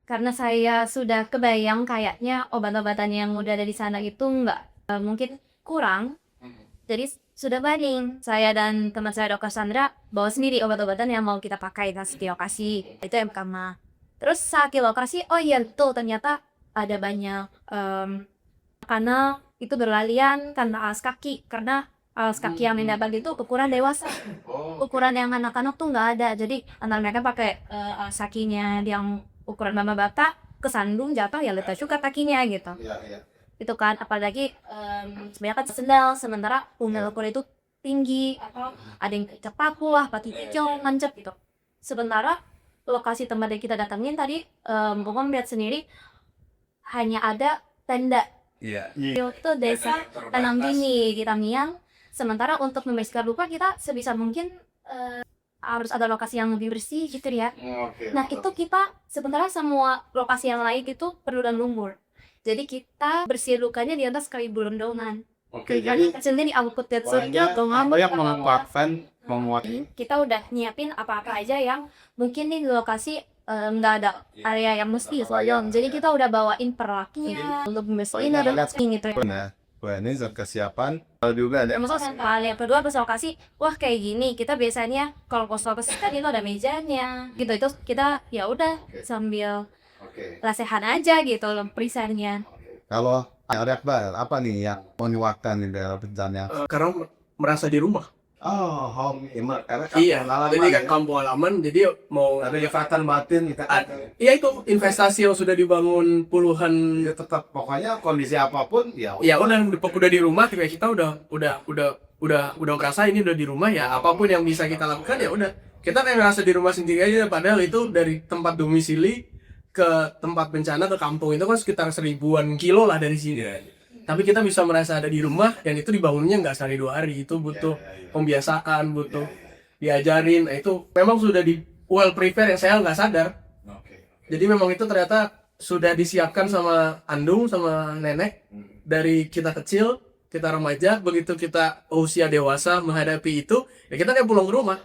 Karena saya sudah kebayang kayaknya obat-obatan yang udah ada di sana itu nggak mungkin kurang, jadi sudah banding saya dan teman saya Dr. Sandra bawa sendiri obat-obatan yang mau kita pakai pas di lokasi, itu yang pertama. Terus saat di lokasi, oh iya tuh ternyata ada banyak karena itu berlalian karena alas kaki, karena alas kaki yang mendapat itu ukuran dewasa, ukuran yang anak-anak tuh nggak ada, jadi anak mereka pakai alas kakinya yang ukuran mama bata, kesandung jatuh ya letak juga kakinya gitu. Iya, iya. Itu kan apalagi sebenarnya kan sendal, sementara umur ukur itu tinggi atau ada yang kecap paku lah, batu hijau mancep gitu. Sementara lokasi tempat yang kita datangin tadi, Bogor lihat sendiri hanya ada tenda. Iya. Itu desa Tanam Dini di Tamiang. Sementara untuk membersihkan luka kita sebisa mungkin harus ada lokasi yang lebih bersih gitu ya. Oke. Nah itu kita sementara semua lokasi yang lain itu perlu dan lumpur. Jadi kita bersih lukanya di atas kayu berondongan. Oke, Jadi jadi hasilnya diangkut dan banyak memanfaatkan kita udah nyiapin apa-apa aja yang mungkin di lokasi nggak ada area yang mesti soalnya. Jadi kita udah bawain perlakian untuk membersihin dan gitu ya. Nah, wah ini zat kesiapan. Kalau juga ada Maksudnya hal yang kedua pas lokasi, wah kayak gini kita biasanya kalau kos kan itu ada mejanya gitu, itu kita ya udah sambil Oke. lesehan aja gitu loh perisannya. Kalau ada apa nih yang menyuarakan di dalam bencana? Karena merasa di rumah. Oh, home immer. Karena Iya, halaman jadi kan ya. kampung halaman, jadi mau Ada ikatan batin kita. iya itu investasi yang sudah dibangun puluhan. Ya tetap pokoknya kondisi apapun ya. Ya udah di rumah, kayak kita udah ngerasa ini udah di rumah ya, apapun yang bisa kita lakukan ya udah. Kita kayak ngerasa di rumah sendiri aja, padahal itu dari tempat domisili ke tempat bencana ke kampung itu kan sekitar 1000-an kilo lah dari sini. Tapi kita bisa merasa ada di rumah, dan itu dibangunnya nggak sehari 2 hari, itu butuh pembiasaan, butuh diajarin. Nah, itu memang sudah di well prepare yang saya nggak sadar. Jadi memang itu ternyata sudah disiapkan sama Andung sama nenek dari kita kecil, kita remaja, begitu kita usia dewasa menghadapi itu, ya kita kayak pulang ke rumah.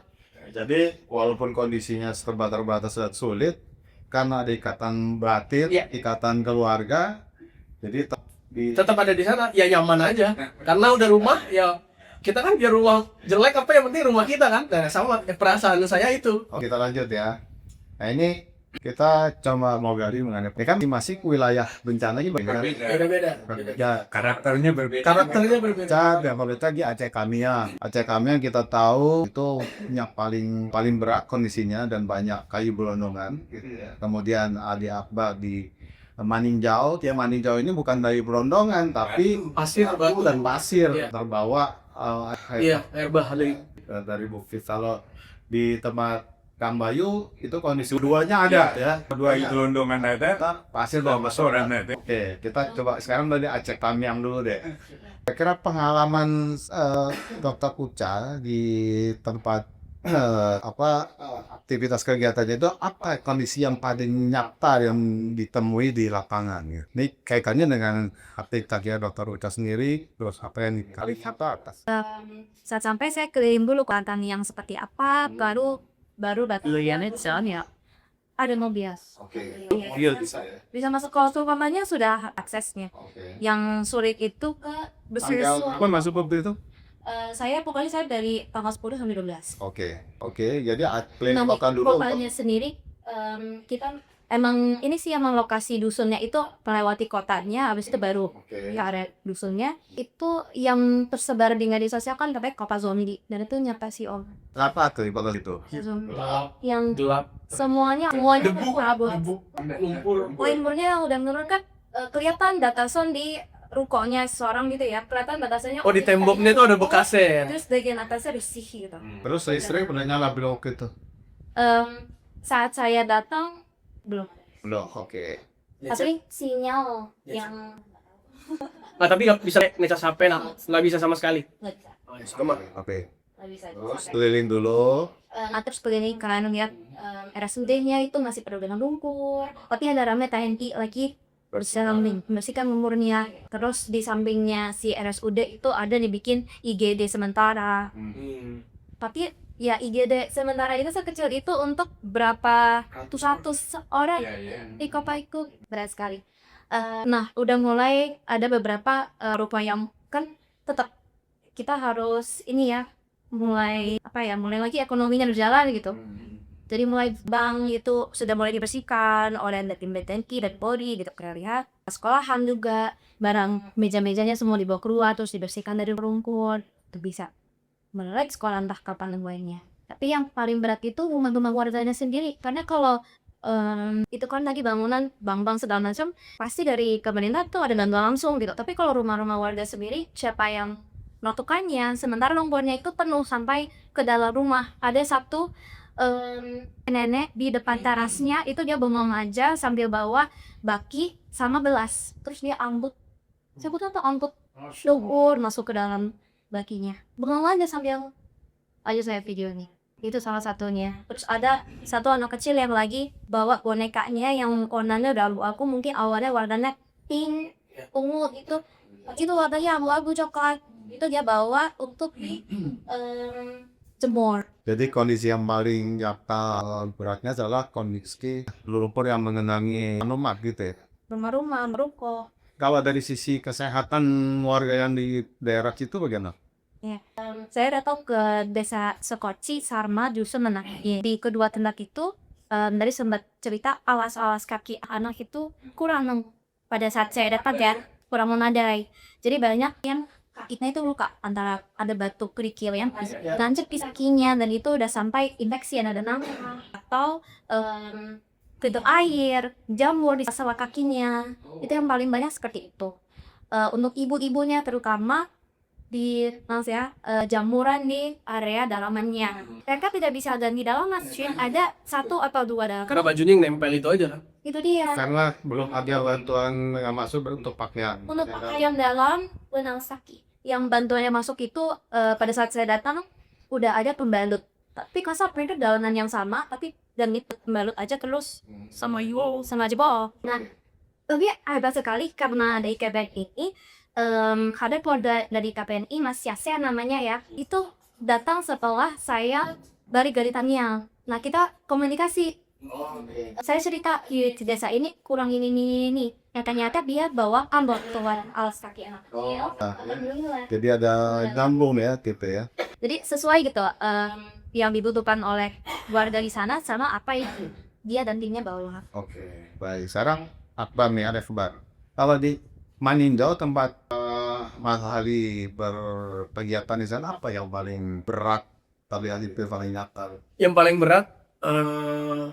Jadi walaupun kondisinya serba terbatas dan sulit, karena ada ikatan batin, Iya. ikatan keluarga, jadi Tetap ada di sana, ya nyaman aja. Karena udah rumah, ya kita kan biar rumah jelek apa yang penting rumah kita kan. Nah, sama perasaan saya itu. Oh, kita lanjut ya. Nah ini kita coba mau gali mengenai ini kan masih wilayah bencana ini Beda-beda. ya Karakternya berbeda. Karakternya berbeda. yang kalau lagi Aceh Kamiang. Aceh Kamiang kita tahu itu yang paling berat kondisinya dan banyak kayu berondongan. Kemudian Ali Akbar di Maninjau. Ya Maninjau ini bukan dari berondongan tapi Pasir, batu. dan pasir Iya. terbawa Iya, air bah dari bukit. Kalau di tempat Kang Bayu itu kondisi keduanya ada ya. Kedua itu londongan ada, Pasir dan soran ada. Oke, kita coba sekarang dari Aceh Kamiang dulu deh. Kira-kira pengalaman Dr. Uca di tempat aktivitas kegiatannya itu apa kondisi yang paling nyata yang ditemui di lapangan gitu. Ini kaitannya dengan aktivitas Dr. Uca sendiri, terus apa yang dikalikan atas. Saat sampai saya keliling dulu kelihatan yang seperti apa, baru bataliannya ya ada mobil. Oke. Iya. Bisa ya. Bisa masuk ke umpamanya sudah aksesnya. Oke. Yang sulit itu ke besar. Apa masuk waktu itu? Saya dari tanggal 10 sampai 12. Oke. Jadi keliling Nah, lokal dulu. pokoknya sendiri kita emang ini sih emang lokasi dusunnya itu melewati kotanya, habis itu baru Oke. ya area dusunnya itu yang tersebar di media sosial kan katanya Kopa Zombie, dan itu nyata sih Om. Apa tuh ibarat itu? Yang gelap. semuanya Debu, lumpur. Lumpurnya udah menurun kan, kelihatan datasan di rukonya seorang gitu ya, kelihatan batasannya. Oh, di temboknya tuh ada bekasnya. Terus bagian atasnya bersih gitu. Terus istri pernah nyala blok itu? Saat saya datang belum, Belum, oke. tapi sinyal yang Nah, tapi nggak bisa ngecas HP, nggak bisa sama sekali. nggak bisa. Oke. Nggak bisa. Terus keliling dulu. Terus keliling kan lihat RSUD-nya itu masih penuh dengan lumpur. Tapi ada rame TNI lagi membersihkan lumpurnya. Terus di sampingnya si RSUD itu ada dibikin IGD sementara. Tapi ya IGD sementara itu sekecil itu untuk berapa ratus orang di Kota itu berat sekali. Nah udah mulai ada beberapa rupa yang kan tetap kita harus ini ya mulai mulai lagi ekonominya berjalan gitu. Jadi mulai bank itu sudah mulai dibersihkan oleh tim BTNI dan Polri gitu, kalian lihat. Sekolahan juga barang meja-mejanya semua dibawa keluar terus dibersihkan dari rumput untuk bisa melek sekolah entah kapan lainnya. Tapi yang paling berat itu rumah-rumah warganya sendiri, karena kalau itu kan lagi bangunan bank-bank segala macam pasti dari pemerintah tuh ada bantuan langsung gitu. Tapi kalau rumah-rumah warga sendiri siapa yang melakukannya, sementara lumpurnya itu penuh sampai ke dalam rumah. Ada satu nenek di depan terasnya itu dia bengong aja sambil bawa baki sama belas, terus dia angkut angkut lumpur masuk ke dalam bakinya, bengong aja sambil aja saya video nih. Itu salah satunya. Terus ada satu anak kecil yang lagi bawa bonekanya yang warnanya udah abu-abu, mungkin awalnya warnanya pink ungu, itu warnanya abu-abu coklat, itu dia bawa untuk di jemur. Jadi kondisi yang paling nyata beratnya adalah kondisi lumpur yang mengenangi rumah gitu ya. Rumah-rumah, ruko. Kalau dari sisi kesehatan warga yang di daerah situ bagaimana? Ya. Saya datang ke desa Sekoci, Sarma, Dusun, di kedua tempat itu dari sempat cerita alas-alas kaki anak itu kurang pada saat saya datang ya, kurang memadai. Jadi banyak yang kakinya itu luka, antara ada batu kerikil yang nancep di kakinya dan itu udah sampai infeksi yang ada nama atau kedok air, jamur di sela kakinya. Itu yang paling banyak seperti itu. Untuk ibu-ibunya terutama di jamuran di area dalamannya. Mereka tidak bisa ganti dalam masjid, ada satu atau dua dalam. Karena bajunya yang nempel itu aja kan. Itu dia. Karena belum ada bantuan yang masuk untuk pakaian. Untuk pakaian dalam benang saki. Yang bantuannya masuk itu pada saat saya datang udah ada pembalut. Tapi kasar mereka dalaman yang sama, tapi dan itu pembalut aja terus sama jebol. Nah, lebih hebat sekali karena dari KBN ini ada keluarga dari KPNI Mas Yasir namanya ya, itu datang setelah saya balik dari Tamiang. Nah kita komunikasi, saya cerita di desa ini kurang ini. Yang ternyata dia bawa bantuan alas kaki anak kecil. Alhamdulillah. Jadi ada nyambung ya gitu ya. Jadi sesuai gitu yang dibutuhkan oleh warga di sana sama apa yang dia dan timnya bawa. Oke, baik. Sekarang Akbar nih, ada Akbar. Kalau di Maninjau tempat Mas Hari berkegiatan di sana, apa yang paling berat terlihat itu paling nyata? Yang paling berat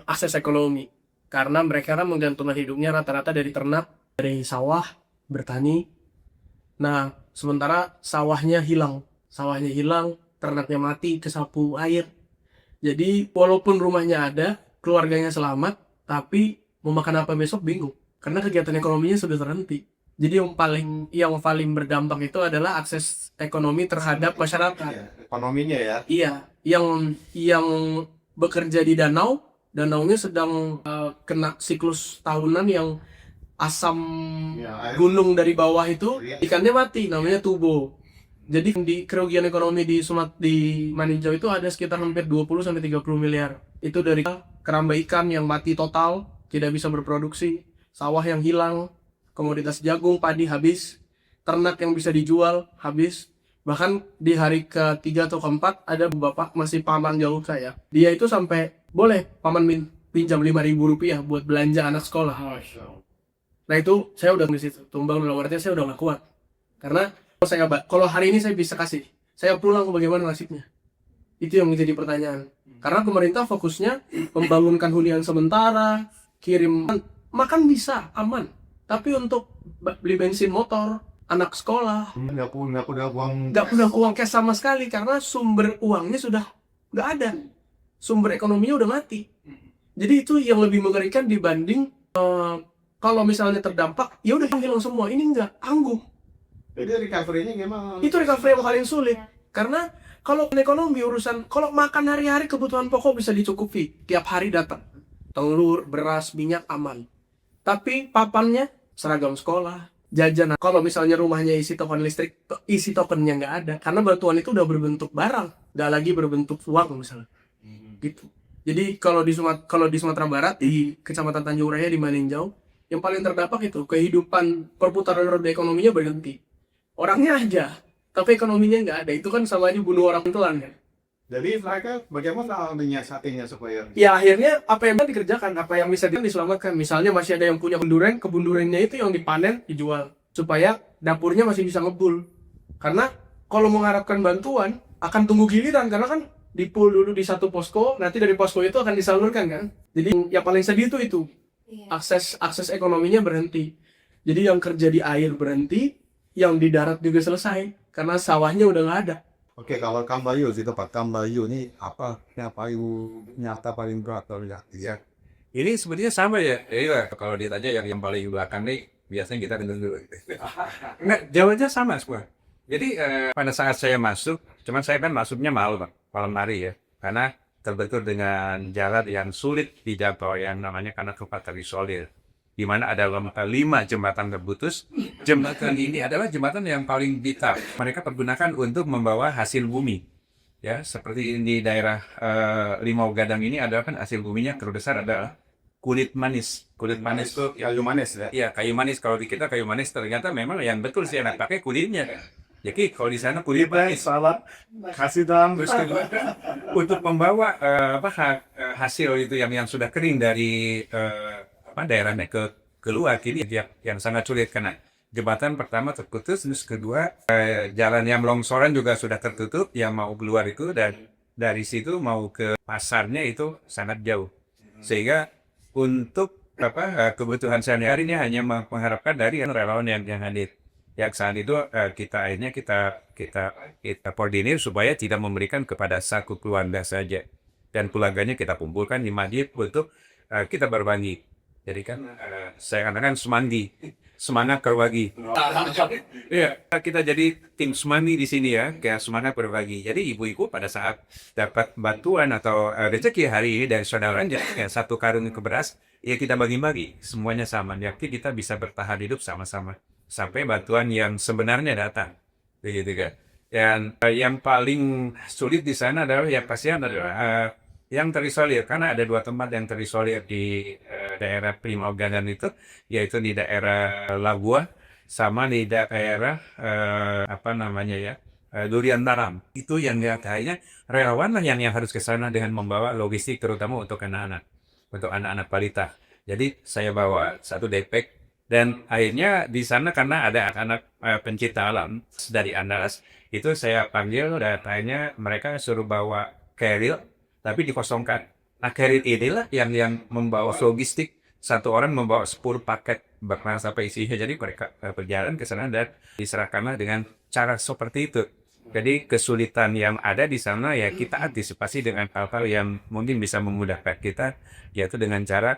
akses ekonomi, karena mereka kan menggantungkan hidupnya rata-rata dari ternak, dari sawah, bertani. Nah, sementara sawahnya hilang, ternaknya mati, kesapu air. Jadi walaupun rumahnya ada, keluarganya selamat, tapi mau makan apa besok bingung, karena kegiatan ekonominya sudah terhenti. Jadi yang paling berdampak itu adalah akses ekonomi terhadap masyarakat. Ekonominya ya. Iya, yang bekerja di danaunya sedang kena siklus tahunan yang asam gunung dari bawah itu ikannya mati, namanya tubo. Jadi di kerugian ekonomi di Maninjau itu ada sekitar hampir 20-30 miliar. Itu dari keramba ikan yang mati total, tidak bisa berproduksi, sawah yang hilang, komoditas jagung, padi habis, ternak yang bisa dijual habis. Bahkan di hari ketiga atau keempat ada bapak masih paman jauh saya. Dia itu sampai boleh paman pinjam 5.000 rupiah buat belanja anak sekolah. Nah itu saya udah di situ. Tumbang dalam artinya saya udah gak kuat. Karena kalau hari ini saya bisa kasih, saya pulang bagaimana nasibnya? Itu yang menjadi pertanyaan. Karena pemerintah fokusnya membangunkan hunian sementara, kirim makan bisa aman. Tapi untuk beli bensin motor, anak sekolah, nggak punya uang cash sama sekali, karena sumber uangnya sudah nggak ada, sumber ekonominya udah mati. Jadi itu yang lebih mengerikan dibanding kalau misalnya terdampak, ya udah hilang semua. Ini enggak, tangguh. Jadi recovery-nya gimana? Itu recovery yang paling sulit, karena kalau ekonomi urusan, kalau makan hari-hari kebutuhan pokok bisa dicukupi, tiap hari datang, telur, beras, minyak aman. Tapi papannya seragam sekolah, jajan. Kalau misalnya rumahnya isi token listrik, isi tokennya nggak ada, karena batuan itu udah berbentuk barang, nggak lagi berbentuk uang misalnya. Gitu. Jadi kalau di Sumatera Barat, di Kecamatan Tanjung Raya di Maninjau, yang paling terdampak itu kehidupan perputaran roda ekonominya berhenti. Orangnya aja, tapi ekonominya nggak ada. Itu kan sama aja bunuh orang pelan kan. Jadi mereka bagaimana menyiasatinya supaya Ya akhirnya apa yang bisa dikerjakan, apa yang bisa diselamatkan. Misalnya masih ada yang punya kebun durennya itu yang dipanen, dijual. Supaya dapurnya masih bisa ngebul. Karena kalau mengharapkan bantuan, akan tunggu giliran. Karena kan di-pool dulu di satu posko, nanti dari posko itu akan disalurkan kan. Jadi yang paling sedih itu. Akses ekonominya berhenti. Jadi yang kerja di air berhenti, yang di darat juga selesai. Karena sawahnya udah nggak ada. Oke, kalau Kambayu di tempat Kambayu ini apa yang paling nyata paling berat kalau lihat ya? Ini sebenarnya sama ya. Iya, kalau ditanya yang paling belakang nih, biasanya kita dengar dulu. Enggak, jawabannya sama semua. Jadi pada saat saya masuk, cuman saya kan masuknya malam hari ya. Karena terbentur dengan jalan yang sulit dijangkau yang namanya karena tempat terisolir. Di mana ada 5 jembatan terputus. Jembatan ini adalah jembatan yang paling vital. Mereka pergunakan untuk membawa hasil bumi. Ya, seperti di daerah Limau Gadang ini adalah kan hasil buminya terbesar adalah kulit manis. Kulit manis itu Kayu manis ya. iya, kayu manis. Kalau di kita kayu manis ternyata memang yang betul sih enak pakai kulitnya. Jadi kalau di sana kulit manis. Salat kasih dong. Terus kedua, untuk membawa hasil itu yang sudah kering dari daerahnya keluar ini yang sangat sulit karena jembatan pertama terputus, terus kedua jalan yang longsoran juga sudah tertutup yang mau keluar itu, dan dari situ mau ke pasarnya itu sangat jauh, sehingga untuk kebutuhan sehari-hari ini hanya mengharapkan dari relawan yang hadir. Yang saat itu kita koordinir supaya tidak memberikan kepada satu keluarga saja, dan keluarganya kita kumpulkan di masjid untuk kita berbagi. Jadi kan saya katakan semangat berbagi. Iya, kita jadi tim semandi di sini ya, kayak semangat berbagi. Jadi ibu-ibu pada saat dapat bantuan atau rezeki hari ini dari saudaranya, kayak 1 karung ke beras, ya kita bagi-bagi, semuanya sama. Jadi kita bisa bertahan hidup sama-sama sampai bantuan yang sebenarnya datang, begitu kan. Yang paling sulit di sana adalah yang pasti adalah yang terisolir, karena ada 2 tempat yang terisolir di daerah Limau Gadang itu, yaitu di daerah Labua sama di daerah Durian Taram. Itu yang kayaknya relawan lah yang harus ke sana dengan membawa logistik terutama untuk anak-anak balita. Jadi saya bawa 1 depek, dan akhirnya di sana karena ada anak pencinta alam dari Andalas, itu saya panggil dan akhirnya mereka suruh bawa carrier tapi dikosongkan. Nah, carrier inilah yang membawa logistik. 1 orang membawa 10 paket bakal sampai isinya. Jadi mereka berjalan ke sana dan diserahkanlah dengan cara seperti itu. Jadi kesulitan yang ada di sana ya kita antisipasi dengan hal-hal yang mungkin bisa memudahkan kita, yaitu dengan cara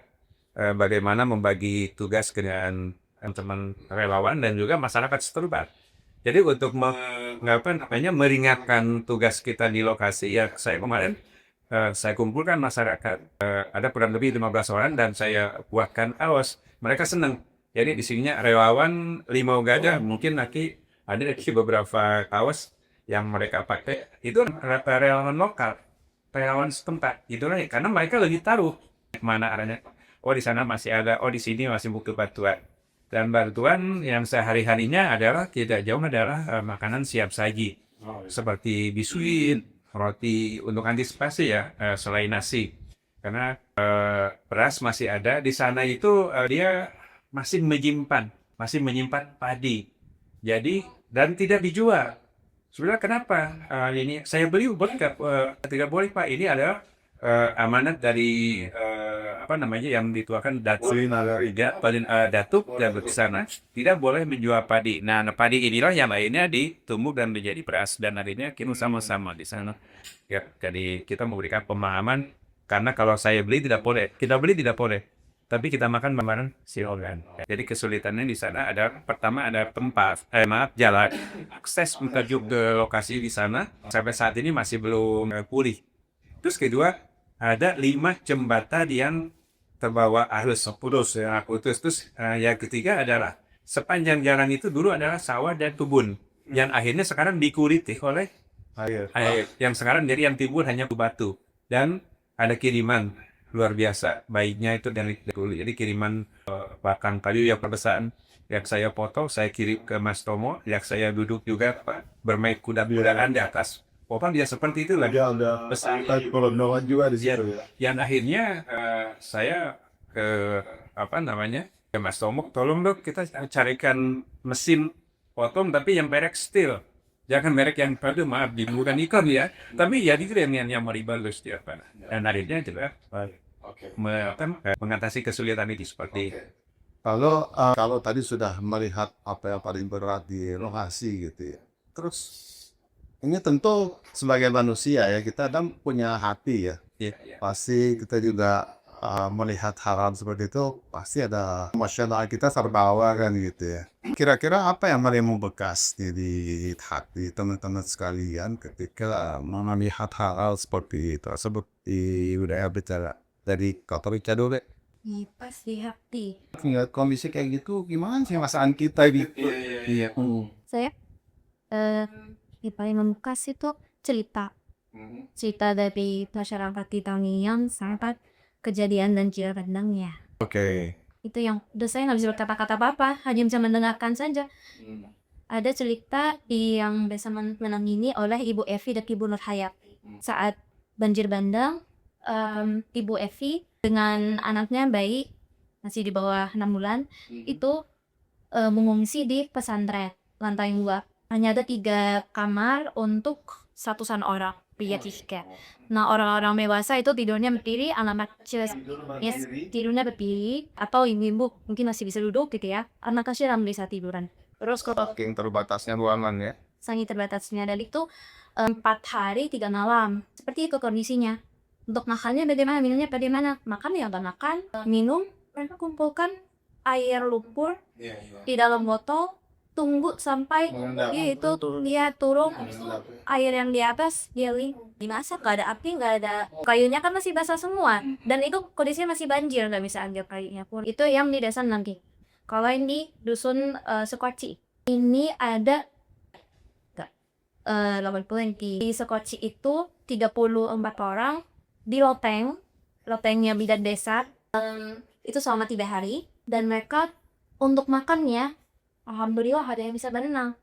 bagaimana membagi tugas dengan teman relawan dan juga masyarakat setempat. Jadi untuk meringankan tugas kita di lokasi ya, saya kumpulkan masyarakat, ada kurang lebih 15 orang dan saya buatkan kaos. Mereka senang. Jadi di sininya relawan Limau Gadang, mungkin nanti ada beberapa kaos yang mereka pakai. Itu relawan lokal, relawan setempat. Itulah karena mereka lagi taruh mana arahnya. Oh di sana masih ada, oh di sini masih butuh bantuan. Dan bantuan yang sehari-harinya adalah tidak jauh adalah makanan siap saji, seperti biskuit, roti untuk antisipasi ya, selain nasi. Karena beras masih ada di sana itu, dia masih menyimpan padi. Jadi dan tidak dijual. Sebenarnya kenapa ini saya beli buat tidak boleh Pak, ini adalah amanat dari yang dituakan Datuk Datuk dan di sana tidak boleh menjual padi. Nah, padi inilah yang lainnya ditumbuh dan menjadi beras dan akhirnya kita sama-sama di sana. Ya, jadi kita memberikan pemahaman karena kalau saya beli tidak boleh, kita beli tidak boleh, tapi kita makan makanan silogan. Jadi kesulitannya di sana ada pertama ada jalan akses menuju ke lokasi di sana sampai saat ini masih belum pulih. Terus kedua ada 5 jembatan yang terbawa arus putus. Terus yang ketiga adalah sepanjang jalan itu dulu adalah sawah dan kebun yang akhirnya sekarang dikuliti oleh air, yang sekarang jadi yang timbul hanya batu. Dan ada kiriman luar biasa baiknya itu dari dulu, jadi kiriman batang kayu yang perbesar yang saya potong, saya kirim ke Mas Tomo, yang saya duduk juga bermain kuda-kudaan di atas pohon, dia seperti itu lagi Ada besar. pegelondongan juga di situ ya. Yang akhirnya saya ke ke Mas Tomo, tolong dong kita carikan mesin potong tapi yang merek steel, jangan merek yang maaf bukan ikon ya, tapi ya itu yang bagus dia dan akhirnya juga mengatasi kesulitan ini seperti itu. Kalau tadi sudah melihat apa yang paling berat di lokasi gitu ya. Terus ini tentu sebagai manusia ya, kita kan punya hati ya. Iya. Pasti kita juga melihat hal-hal seperti itu, pasti ada emosional kita terbawa kan gitu ya. Kira-kira apa yang paling membekas di hati teman-teman sekalian ketika melihat hal-hal seperti itu? Seperti udah bicara dari Kak Rica dulu deh. Pas di hati. Ingat kondisi kayak gitu gimana sih perasaan kita gitu? Iya. Saya yang paling membekas itu cerita dari masyarakat di Tamiang sampai kejadian dan cara pandangnya. Oke. Itu yang udah saya nggak bisa berkata-kata apa-apa, hanya bisa mendengarkan saja. Ada cerita yang bisa menangini oleh Ibu Evi dan Ibu Nur Hayati. Saat banjir bandang, Ibu Evi dengan anaknya bayi masih di bawah 6 bulan itu mengungsi di pesantren lantai 2. Hanya ada 3 kamar untuk 100-an orang pria 3. Nah, orang-orang dewasa itu tidurnya berdiri, anak kecil tidurnya berdiri, atau ibu-ibu mungkin masih bisa duduk gitu ya. Anak kecil belum bisa tiduran. Terus kalau Saking terbatasnya ruangan ya. sangat terbatasnya, dan itu 4 hari 3 malam. Seperti itu kondisinya. Untuk makannya bagaimana, minumnya bagaimana? Makan ya nggak makan, minum mereka kumpulkan air lumpur di dalam botol, tunggu sampai itu dia turun, air yang di atas dia dimasak, nggak ada api, nggak ada kayunya kan masih basah semua, dan itu kondisinya masih banjir, nggak bisa ambil kayunya pun. Itu yang di desa nanti. Kalau yang di dusun Sekoci ini ada 80 di Sekoci itu 34 orang di lotengnya bidan desa, itu selama 3 hari, dan mereka untuk makannya alhamdulillah ada yang bisa berenang.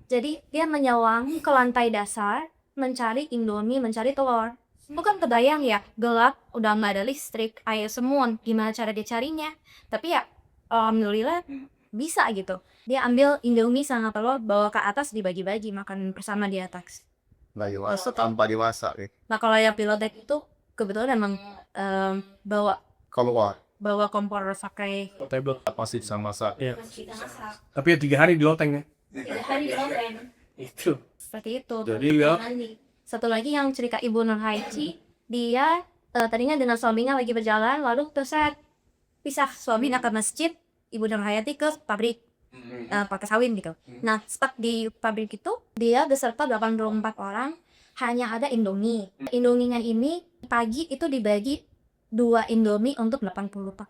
Jadi dia menyelam ke lantai dasar mencari indomie, mencari telur. Bukan kebayang ya, gelap, udah nggak ada listrik, air semua, gimana cara dia carinya. Tapi ya alhamdulillah bisa gitu. Dia ambil indomie sama telur, bawa ke atas, dibagi-bagi makan bersama di atas. Tanpa dimasak ya. Nah kalau yang pilotek itu kebetulan emang bawa kompor pakai Table. Pasti bisa masak. Iya. kita masak. Tapi ya 3 hari di loteng ya. 3 hari di loteng. Itu. Seperti itu. Jadi ya. Satu lagi yang cerita Ibu Nur Hayati, dia tadinya dengan suaminya lagi berjalan, lalu terus pisah, suaminya ke masjid, Ibu Nur Hayati ke pabrik pakai sawin gitu. Nah, stuck di pabrik itu, dia beserta 84 orang, hanya ada Indomie. Indominya ini pagi itu dibagi 2 Indomie untuk 80 pak.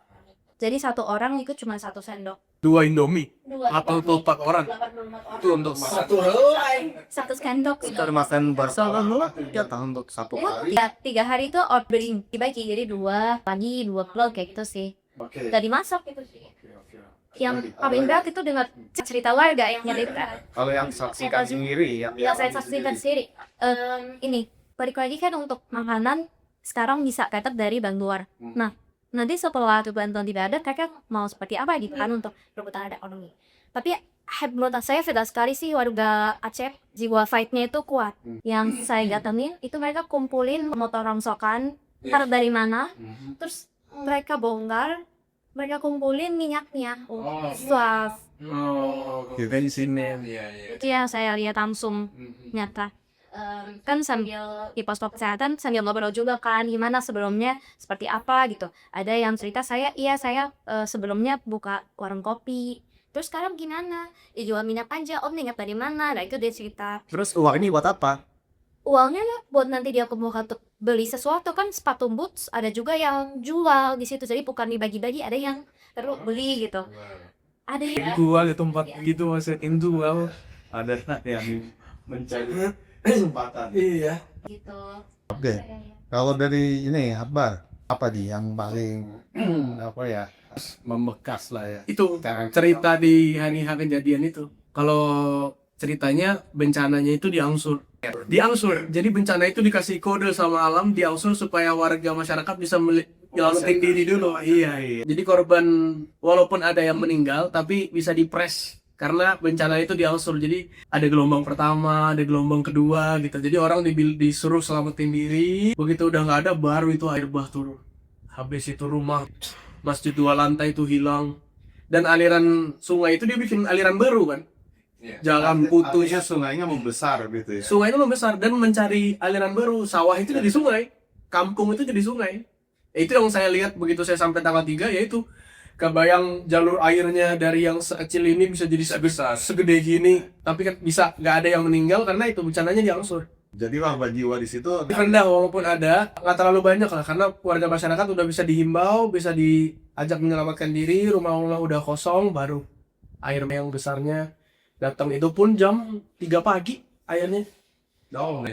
Jadi satu orang itu cuma 1 sendok. 2 Indomie. 2 Atau 4 orang. 84 Itu untuk satu sendok. Kita makan bersama ya untuk satu hari. 3 hari itu ordering dibagi, jadi 2 pagi, 2 pulang kayak gitu sih. Udah dimasak gitu sih. Yang paling berat itu dengan cerita warga yang nyerita. Kalau yang saksikan sendiri ya. Yang saya saksikan sendiri. Ini balik lagi kan untuk makanan sekarang bisa cater dari bank luar. Nah, nanti setelah itu bantuan tidak ada, kakak mau seperti apa gitu kan untuk rebutan ada ekonomi. Tapi menurut saya beda sekali sih warga Aceh, jiwa fight-nya itu kuat. Yang saya datengin itu mereka kumpulin motor rongsokan, taruh dari mana, terus mereka bongkar, mereka kumpulin minyaknya. Wah, Kita di sini. itu yang saya lihat langsung nyata. Kan sambil di pos kesehatan sambil ngobrol juga kan gimana sebelumnya, seperti apa gitu. Ada yang cerita saya sebelumnya buka warung kopi, terus sekarang gimana ya jual minyak aja, om ingat dari mana. Nah itu dia cerita. Terus uang ini buat apa? Uangnya ya buat nanti dia kumpulkan untuk beli sesuatu, kan sepatu boots ada juga yang jual di situ, jadi bukan dibagi-bagi, ada yang perlu beli gitu. ada yang gua di tempat gitu maksudnya itu wow. Ada yang mencari kesempatan. Iya. gitu. Oke. Kalau dari ini Akbar, apa nih yang paling apa ya membekas lah ya? Itu cerita di hari-hari kejadian itu. Kalau ceritanya bencananya itu diangsur. Diangsur. Jadi bencana itu dikasih kode sama alam diangsur supaya warga masyarakat bisa nyelamatin diri dulu. Iya. Jadi korban walaupun ada yang meninggal tapi bisa dipres karena bencana itu diangsur. Jadi ada gelombang pertama, ada gelombang kedua gitu. Jadi orang disuruh selamatin diri. Begitu udah nggak ada baru itu air bah turun. Habis itu rumah masjid 2 lantai itu hilang. Dan aliran sungai itu dia bikin aliran baru kan. Jalan putus. Artinya sungainya membesar gitu ya. Sungai itu membesar dan mencari aliran baru. Sawah itu jadi sungai. Kampung itu jadi sungai. Itu yang saya lihat begitu saya sampai tanggal 3 yaitu kebayang jalur airnya dari yang sekecil ini bisa jadi sebesar segede gini. Tapi kan bisa nggak ada yang meninggal karena itu bencananya diangsur. Jadi korban jiwa di situ Rendah walaupun ada, nggak terlalu banyak lah karena warga masyarakat udah bisa dihimbau, bisa diajak menyelamatkan diri, rumah-rumah udah kosong, baru air yang besarnya datang. Itu pun jam 3 pagi airnya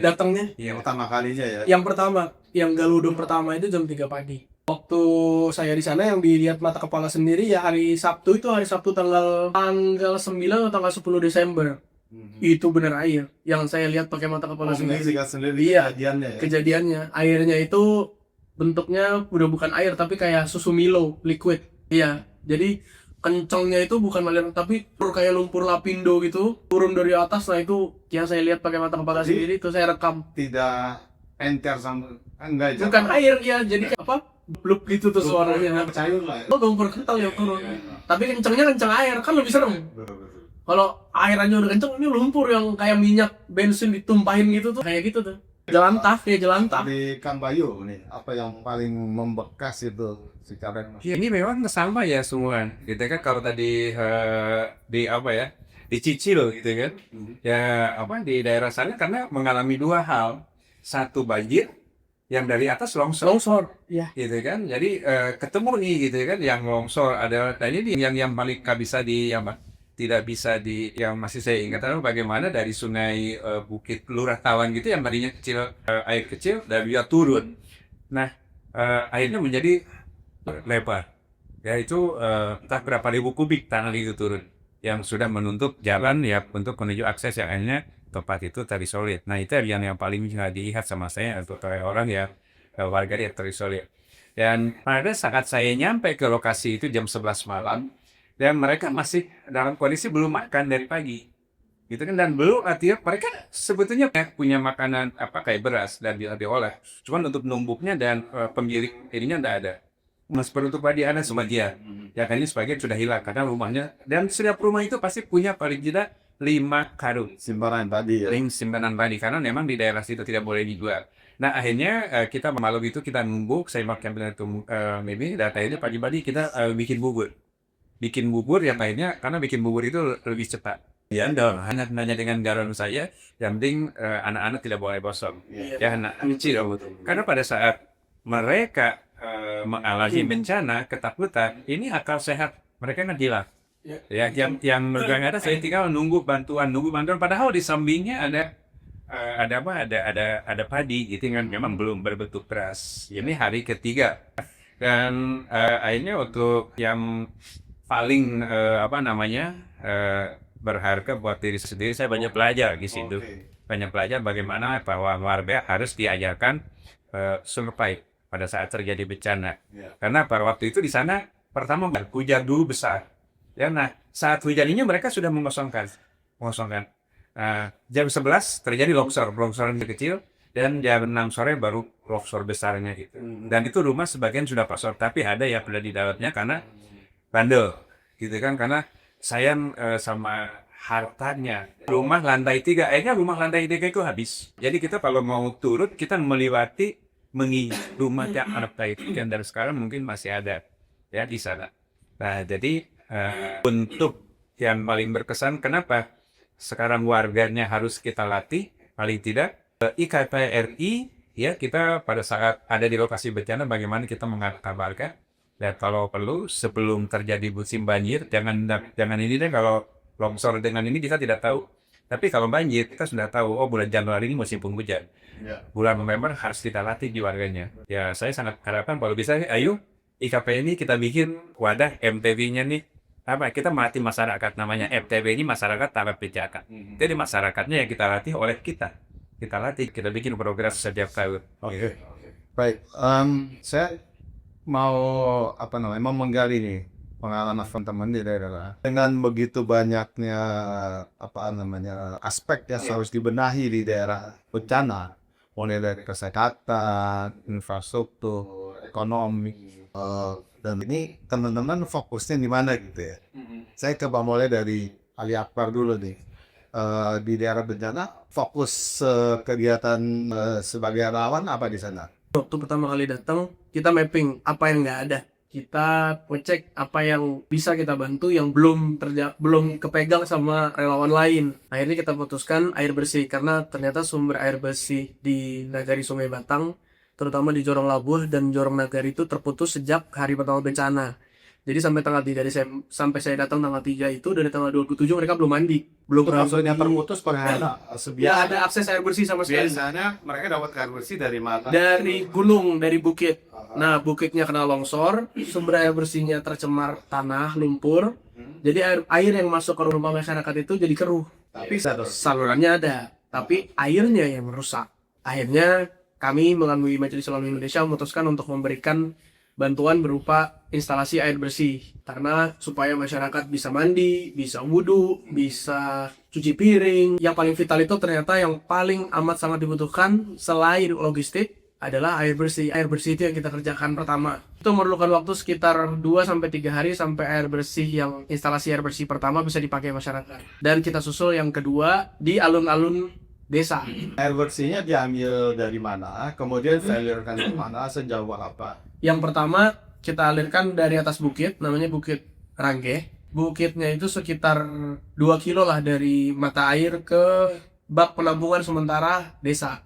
datangnya. yang pertama kalinya ya. Yang pertama, yang galudung pertama itu jam 3 pagi. Waktu saya di sana yang dilihat mata kepala sendiri ya hari Sabtu tanggal 9 atau tanggal 10 Desember. Itu bener air yang saya lihat pakai mata kepala sendiri. Sendiri Iya. kejadiannya ya. Kejadiannya airnya itu bentuknya udah bukan air tapi kayak susu Milo liquid. Iya. Jadi kencangnya itu bukan aliran tapi kayak lumpur lapindo gitu turun dari atas. Nah itu yang saya lihat pakai mata kepala Jadi, sendiri itu saya rekam. Tidak enter sama enggak Bukan air ya jadi kayak apa? Blub gitu tuh suaranya. cair lah ya. Oh lumpur kental ya turun. Tapi kencangnya kencang air kan lebih serem. Kalau airannya udah kenceng, ini lumpur yang kayak minyak bensin ditumpahin gitu tuh, kayak gitu tuh. Jelantah, kayak jelantah. Di Kang Bayu nih, apa yang paling membekas itu secara Ya, ini memang sama ya semua. Gitu kan kalau tadi di apa ya? Dicicil gitu kan. Ya apa di daerah sana karena mengalami 2 hal. Satu banjir yang dari atas longsor. Longsor, ya. Gitu kan. Jadi ketemu nih gitu kan yang longsor ada tadi yang paling nggak bisa di apa? Tidak bisa yang masih saya ingat adalah bagaimana dari sungai Bukit Lurah Tawan gitu yang tadinya kecil air kecil dan dia turun. Nah airnya menjadi lebar. Ya itu entah berapa ribu kubik tanah itu turun yang sudah menutup jalan ya untuk menuju akses yang akhirnya tempat itu terisolir. Nah itu yang paling bisa dilihat sama saya untuk orang ya warga yang terisolir. Dan pada saat saya nyampe ke lokasi itu jam 11 malam. Dan mereka masih dalam kondisi belum makan dari pagi, gitu kan? Dan belum artinya mereka sebetulnya punya makanan apa kayak beras dan bisa diolah. Cuman untuk numbuknya dan pemilik ininya tidak ada. Mas penutup padi ada cuma dia. Ya kan ini sebagian sudah hilang karena rumahnya dan setiap rumah itu pasti punya paling tidak 5 karung simpanan tadi ya. simpanan padi karena memang di daerah situ tidak boleh dijual. Nah akhirnya kita malam itu kita numbuk, saya makan itu maybe data ini pagi-pagi kita bikin bubur yang akhirnya karena bikin bubur itu lebih cepat. Ya dong, hanya dengan garam saya, yang penting anak-anak tidak boleh bosong. Ya anak kecil. Karena pada saat mereka mengalami bencana, ketakutan, ini akal sehat mereka kan hilang. Ya, yang megang ada saya tinggal nunggu bantuan. Padahal di sampingnya ada padi, gitu kan memang belum berbentuk beras. Ini hari ketiga dan akhirnya untuk yang paling berharga buat diri sendiri saya banyak belajar di situ. Banyak belajar bagaimana bahwa warga harus diajarkan survive pada saat terjadi bencana. Karena pada waktu itu di sana pertama hujan dulu besar. Ya, nah saat hujan ini mereka sudah mengosongkan. Jam 11 terjadi longsoran kecil dan jam 6 sore baru longsor besarnya gitu. Dan itu rumah sebagian sudah kosong tapi ada yang berada di dalamnya karena bandel gitu kan karena sayang sama hartanya. Rumah lantai 3 rumah lantai 3 itu habis. Jadi kita kalau mau turun kita melewati rumah yang lantai 3 dan sekarang mungkin masih ada ya di sana. Nah jadi untuk yang paling berkesan kenapa sekarang warganya harus kita latih paling tidak IKPRI ya kita pada saat ada di lokasi bencana bagaimana kita mengabarkan Dan kalau perlu sebelum terjadi musim banjir, jangan ini deh, kalau longsor dengan ini kita tidak tahu. Tapi kalau banjir kita sudah tahu, oh bulan Januari ini musim penghujan. Ya. Bulan November harus kita latih di warganya. Ya saya sangat harapkan kalau bisa, ayo IKP ini kita bikin wadah MTB-nya nih. Apa kita melatih masyarakat, namanya MTB ini masyarakat tanggap bencana. Jadi masyarakatnya yang kita latih oleh kita. Kita latih, kita bikin progres setiap tahun. Oke. Baik, saya mau mau menggali nih pengalaman teman-teman di daerah. Dengan begitu banyaknya aspek yang harus dibenahi di daerah bencana, mulai dari kesehatan, infrastruktur, ekonomi, dan ini teman-teman fokusnya di mana gitu ya. Saya coba mulai dari Ali Akbar dulu nih. Di daerah bencana fokus kegiatan sebagai relawan apa di sana? Waktu pertama kali datang, kita mapping apa yang nggak ada. Kita cek apa yang bisa kita bantu yang belum kepegang sama relawan lain. Akhirnya kita putuskan air bersih, karena ternyata sumber air bersih di Nagari Sungai Batang, terutama di Jorong Labuh dan Jorong Nagari itu terputus sejak hari pertama bencana. Jadi sampai tanggal 3 sampai saya datang tanggal 3 itu, dari tanggal 27 mereka belum mandi. Belum pernah Maksudnya terputus karena Ya, ada akses air bersih sama sekali. biasanya mereka dapat air bersih dari mana? Dari gunung, dari bukit. Nah, bukitnya kena longsor, sumber air bersihnya tercemar tanah, lumpur. Jadi air yang masuk ke rumah masyarakat itu jadi keruh. Tapi satu Salurannya ada, tapi airnya yang merusak. Akhirnya kami melalui Majelis Ulama Indonesia memutuskan untuk memberikan bantuan berupa instalasi air bersih, karena supaya masyarakat bisa mandi, bisa wudhu, bisa cuci piring. Yang paling vital itu ternyata yang paling amat sangat dibutuhkan selain logistik adalah air bersih. Air bersih itu yang kita kerjakan pertama. Itu memerlukan waktu sekitar 2-3 hari sampai air bersih yang instalasi air bersih pertama bisa dipakai masyarakat. Dan kita susul yang kedua di alun-alun desa. air bersihnya diambil dari mana? Kemudian dialirkan ke mana? Sejauh apa? Yang pertama kita alirkan dari atas bukit, namanya Bukit Rangge. Bukitnya itu sekitar 2 kilo lah dari mata air ke bak penampungan sementara desa.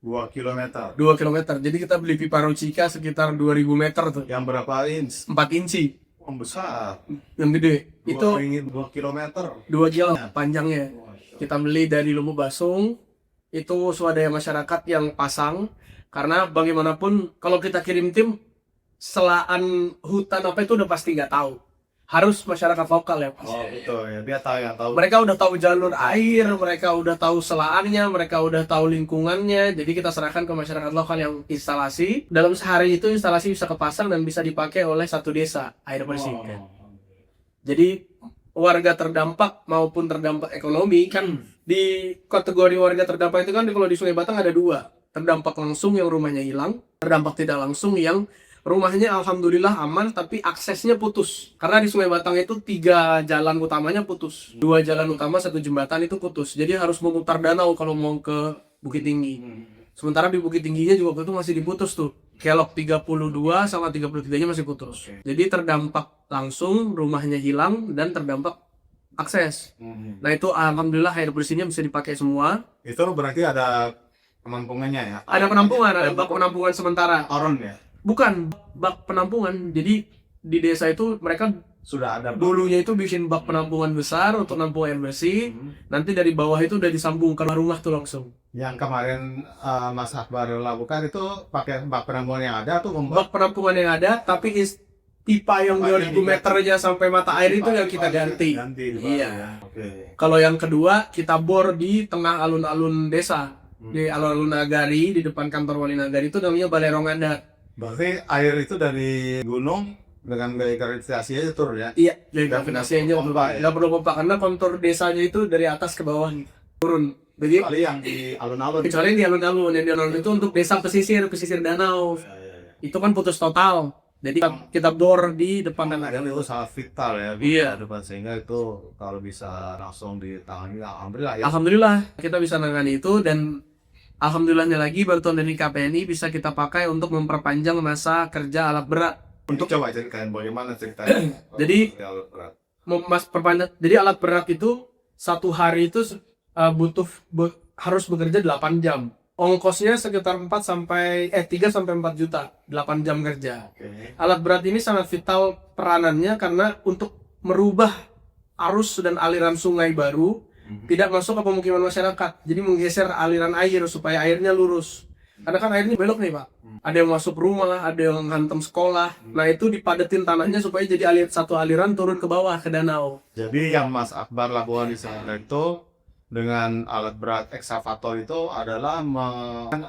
2 kilometer. 2 kilometer. Jadi kita beli pipa Rucika sekitar 2000 meter tuh. Yang berapa inch? 4 inci. Besar. Yang gede. Itu 2 kilometer. 2 kilo panjangnya. Kita beli dari Lumut Basung. Itu swadaya masyarakat yang pasang. Karena bagaimanapun kalau kita kirim tim, selaan hutan apa itu udah pasti nggak tahu. Harus masyarakat lokal ya. Oh betul ya, dia tahu yang tahu. Mereka udah tahu jalur air, mereka udah tahu selaannya, mereka udah tahu lingkungannya. Jadi kita serahkan ke masyarakat lokal yang instalasi. Dalam sehari itu instalasi bisa kepasang dan bisa dipakai oleh satu desa air bersih. Jadi warga terdampak maupun terdampak ekonomi kan, di kategori warga terdampak itu kan kalau di Sungai Batang ada 2. Terdampak langsung yang rumahnya hilang, terdampak tidak langsung yang rumahnya alhamdulillah aman tapi aksesnya putus. Karena di Sungai Batang itu 3 jalan utamanya putus. 2 jalan utama, 1 jembatan itu putus. Jadi harus memutar danau kalau mau ke Bukit Tinggi. Sementara di Bukit Tingginya juga waktu itu masih diputus tuh. Kelok 32 sama 33-nya masih putus. Jadi terdampak langsung, rumahnya hilang, dan terdampak akses. Nah itu alhamdulillah air bersihnya bisa dipakai semua. Itu berarti ada penampungannya ya? Ada penampungan, ada bak penampungan sementara. Oron ya? Bukan bak penampungan. Jadi di desa itu mereka Sudah ada. dulunya itu bikin bak penampungan besar untuk nampung air bersih. Nanti dari bawah itu udah disambung ke rumah tuh langsung. Yang kemarin Mas Akbar lakukan itu pakai bak penampungan yang ada tuh membuat Bak penampungan yang ada, tapi pipa yang 2000 meternya sampai mata air itu yang kita ganti. Iya. Oke. Kalau yang kedua kita bor di tengah alun-alun desa. Di alun-alun Nagari, di depan kantor Wali Nagari itu namanya Balai Rongandat. Berarti air itu dari gunung dengan gaya gravitasi aja turun ya? Iya, jadi gravitasi aja Pompa ya? nggak perlu pompa karena kontur desanya itu dari atas ke bawah turun. Jadi Kecuali yang di alun-alun. kecuali di alun-alun, yang di alun-alun itu untuk desa pesisir danau. Itu kan putus total. Jadi kita bor di depan danau. Kadang itu sangat vital ya. Iya. Depan, sehingga itu kalau bisa langsung ditangani, alhamdulillah ya. Alhamdulillah kita bisa nangani itu, dan alhamdulillahnya lagi bantuan dari KPNI bisa kita pakai untuk memperpanjang masa kerja alat berat. Untuk coba ceritain bagaimana ceritanya. Jadi Alat berat. perpanjang. Jadi alat berat itu 1 hari itu harus bekerja 8 jam. ongkosnya sekitar 3 sampai 4 juta, 8 jam kerja. Alat berat ini sangat vital peranannya karena untuk merubah arus dan aliran sungai baru tidak masuk ke pemukiman masyarakat. Jadi menggeser aliran air supaya airnya lurus. Karena kan airnya belok nih Pak. Ada yang masuk rumah, ada yang hantam sekolah. Nah itu dipadetin tanahnya supaya jadi satu aliran turun ke bawah ke danau. Jadi yang Mas Akbar lakukan di sana itu dengan alat berat ekskavator itu adalah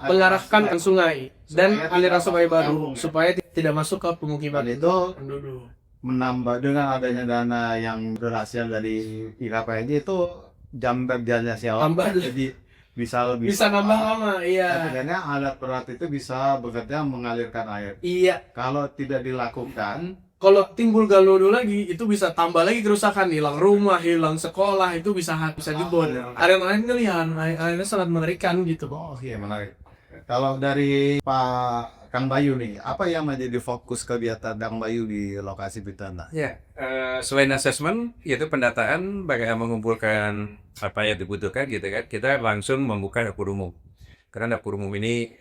Mengarahkan ke sungai dan aliran sungai baru supaya tidak masuk ke pemukiman dan itu penduduk. menambah dengan adanya dana yang berhasil dari IKPNJ itu jam kerjanya siapa Tambah. jadi bisa lebih Bisa nambah lama, iya. artinya alat berat itu bisa bekerja mengalirkan air. Iya. Kalau tidak dilakukan, Kalau timbul galodo lagi, itu bisa tambah lagi kerusakan, hilang rumah, hilang sekolah, itu bisa jebol. Area-area ngelihat, airnya sangat mengerikan gitu. oh iya menarik. Kalau dari Pak Kang Bayu nih, apa yang menjadi fokus kegiatan Kang Bayu di lokasi Bitana? Ya, selain assessment, yaitu pendataan, bagaimana mengumpulkan apa yang dibutuhkan gitu kan, kita langsung membuka dapur umum. Karena dapur umum ini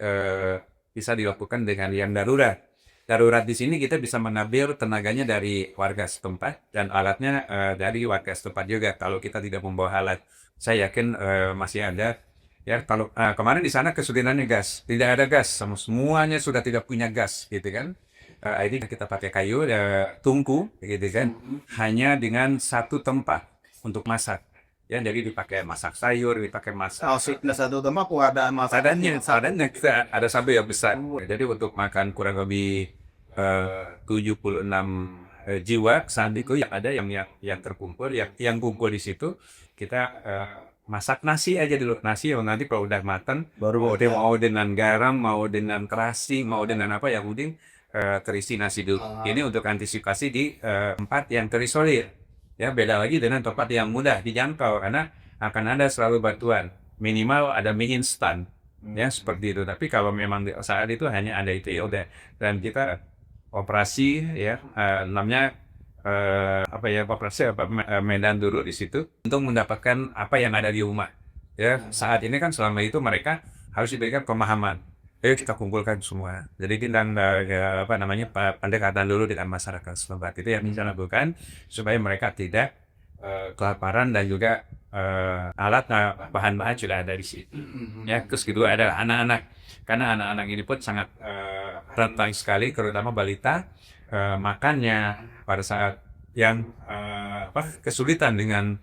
bisa dilakukan dengan yang darurat. Darurat di sini kita bisa mengambil tenaganya dari warga setempat dan alatnya dari warga setempat juga. Kalau kita tidak membawa alat, saya yakin masih ada. Ya, kalau kemarin di sana kesulitannya gas, tidak ada gas, semuanya sudah tidak punya gas, gitu kan? Ini kita pakai kayu, tungku, gitu kan? Hanya dengan satu tempat untuk masak. Ya, jadi dipakai masak sayur, dipakai masak. Oh, sudah satu tempat ada masalah. Seadanya kita ada sampai yang besar. Jadi untuk makan kurang lebih 76 jiwa saat itu yang ada yang terkumpul, yang kumpul di situ kita masak nasi aja dulu, nasi yang nanti kalau udah matang Baru mau dengan garam, mau dengan terasi, mau dengan apa yang penting terisi nasi dulu. Ini untuk antisipasi di tempat yang terisolir. Ya, beda lagi dengan tempat yang mudah dijangkau karena akan ada selalu bantuan. Minimal ada mie instan. Ya, seperti itu. Tapi kalau memang saat itu hanya ada itu ya udah. Dan kita operasi ya namanya operasi medan dulu di situ untuk mendapatkan apa yang ada di rumah. Ya, saat ini kan selama itu mereka harus diberikan pemahaman. Ayo kita kumpulkan semua. Jadi kita pendekatan dulu dengan masyarakat setempat itu yang bisa lakukan supaya mereka tidak kelaparan dan juga alat bahan-bahan sudah ada di situ. Ya, terus kedua adalah anak-anak. Karena anak-anak ini pun sangat rentan sekali, terutama balita, makannya pada saat yang kesulitan dengan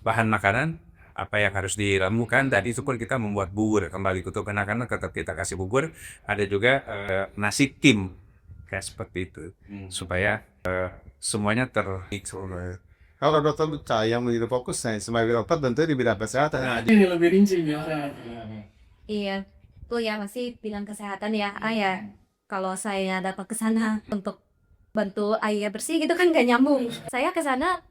bahan makanan, apa yang harus diramukan. Tadi itu pun kita membuat bubur kembali untuk anak-anak, tetap kita kasih bubur. Ada juga nasi tim kayak seperti itu, supaya semuanya Kalau dokter yang menjadi fokus sebagai dokter tentu di bidang kesehatan. Ini lebih rinci biasanya. Iya, itu ya masih bidang kesehatan ya. Ya, kalau saya dapat ke sana untuk bantu air bersih gitu kan gak nyambung. Saya ke sana